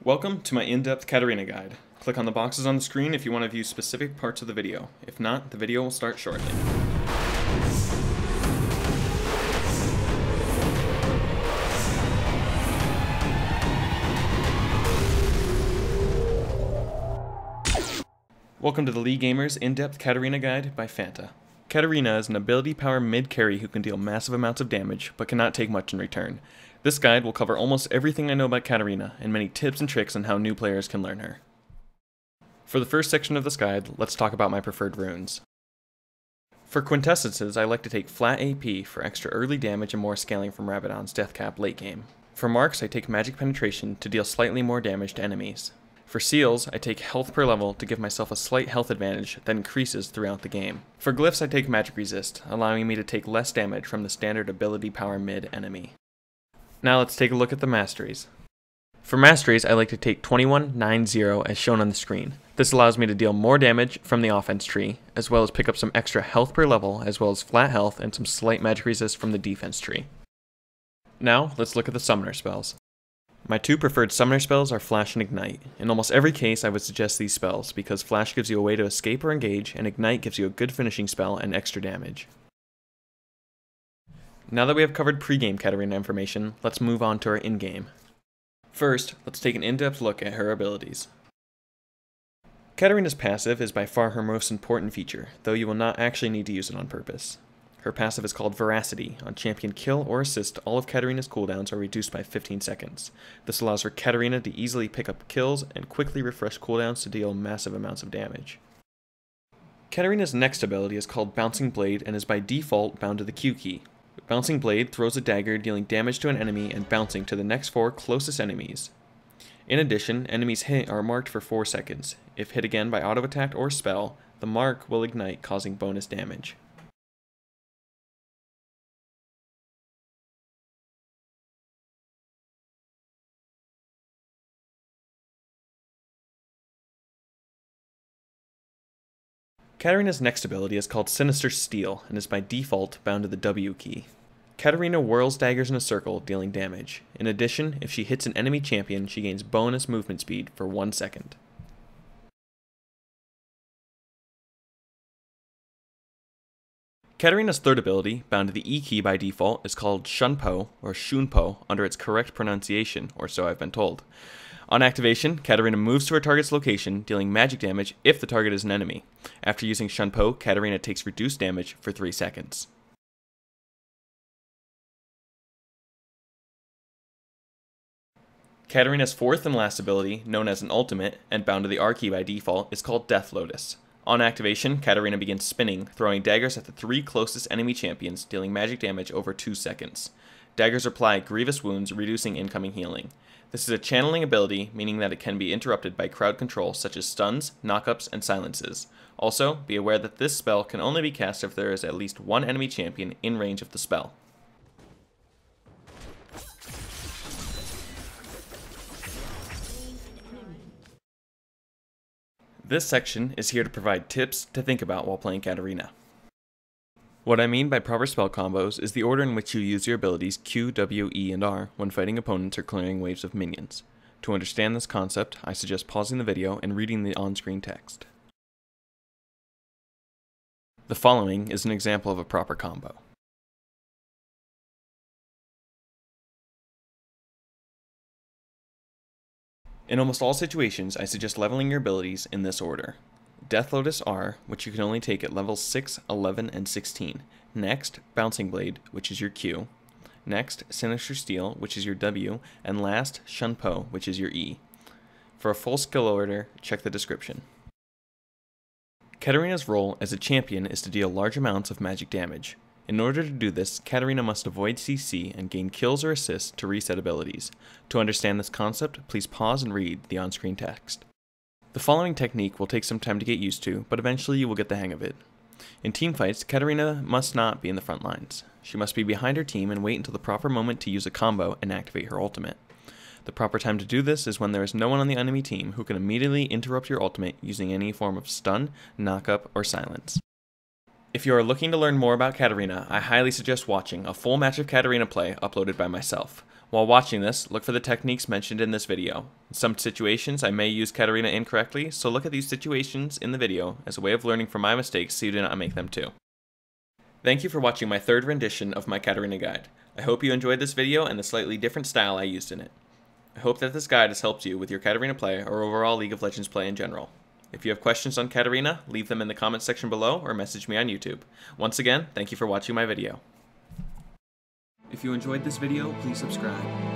Welcome to my in-depth Katarina guide. Click on the boxes on the screen if you want to view specific parts of the video. If not, the video will start shortly. Welcome to the League Gamers in-depth Katarina guide by Fanta. Katarina is an ability power mid-carry who can deal massive amounts of damage, but cannot take much in return. This guide will cover almost everything I know about Katarina, and many tips and tricks on how new players can learn her. For the first section of this guide, let's talk about my preferred runes. For quintessences, I like to take flat AP for extra early damage and more scaling from Rabadon's death cap late game. For marks, I take magic penetration to deal slightly more damage to enemies. For seals, I take health per level to give myself a slight health advantage that increases throughout the game. For glyphs, I take magic resist, allowing me to take less damage from the standard ability power mid enemy. Now let's take a look at the Masteries. For Masteries, I like to take 21-9-0 as shown on the screen. This allows me to deal more damage from the offense tree, as well as pick up some extra health per level, as well as flat health and some slight magic resist from the defense tree. Now, let's look at the summoner spells. My two preferred summoner spells are Flash and Ignite. In almost every case, I would suggest these spells, because Flash gives you a way to escape or engage, and Ignite gives you a good finishing spell and extra damage. Now that we have covered pre-game Katarina information, let's move on to our in-game. First, let's take an in-depth look at her abilities. Katarina's passive is by far her most important feature, though you will not actually need to use it on purpose. Her passive is called Veracity. On champion kill or assist, all of Katarina's cooldowns are reduced by 15 seconds. This allows for Katarina to easily pick up kills and quickly refresh cooldowns to deal massive amounts of damage. Katarina's next ability is called Bouncing Blade and is by default bound to the Q key. Bouncing Blade throws a dagger dealing damage to an enemy and bouncing to the next 4 closest enemies. In addition, enemies hit are marked for 4 seconds. If hit again by auto attack or spell, the mark will ignite, causing bonus damage. Katarina's next ability is called Sinister Steel and is by default bound to the W key. Katarina whirls daggers in a circle, dealing damage. In addition, if she hits an enemy champion, she gains bonus movement speed for 1 second. Katarina's third ability, bound to the E key by default, is called Shunpo, or Shunpo, under its correct pronunciation, or so I've been told. On activation, Katarina moves to her target's location, dealing magic damage if the target is an enemy. After using Shunpo, Katarina takes reduced damage for 3 seconds. Katarina's fourth and last ability, known as an ultimate, and bound to the R key by default, is called Death Lotus. On activation, Katarina begins spinning, throwing daggers at the 3 closest enemy champions, dealing magic damage over 2 seconds. Daggers apply grievous wounds, reducing incoming healing. This is a channeling ability, meaning that it can be interrupted by crowd control such as stuns, knockups, and silences. Also, be aware that this spell can only be cast if there is at least 1 enemy champion in range of the spell. This section is here to provide tips to think about while playing Katarina. What I mean by proper spell combos is the order in which you use your abilities Q, W, E, and R when fighting opponents or clearing waves of minions. To understand this concept, I suggest pausing the video and reading the on-screen text. The following is an example of a proper combo. In almost all situations, I suggest leveling your abilities in this order. Death Lotus R, which you can only take at levels 6, 11, and 16. Next, Bouncing Blade, which is your Q. Next, Sinister Steel, which is your W. And last, Shunpo, which is your E. For a full skill order, check the description. Katarina's role as a champion is to deal large amounts of magic damage. In order to do this, Katarina must avoid CC and gain kills or assists to reset abilities. To understand this concept, please pause and read the on-screen text. The following technique will take some time to get used to, but eventually you will get the hang of it. In teamfights, Katarina must not be in the front lines. She must be behind her team and wait until the proper moment to use a combo and activate her ultimate. The proper time to do this is when there is no one on the enemy team who can immediately interrupt your ultimate using any form of stun, knockup, or silence. If you are looking to learn more about Katarina, I highly suggest watching a full match of Katarina play uploaded by myself. While watching this, look for the techniques mentioned in this video. In some situations, I may use Katarina incorrectly, so look at these situations in the video as a way of learning from my mistakes so you do not make them too. Thank you for watching my third rendition of my Katarina guide. I hope you enjoyed this video and the slightly different style I used in it. I hope that this guide has helped you with your Katarina play or overall League of Legends play in general. If you have questions on Katarina, leave them in the comments section below or message me on YouTube. Once again, thank you for watching my video. If you enjoyed this video, please subscribe.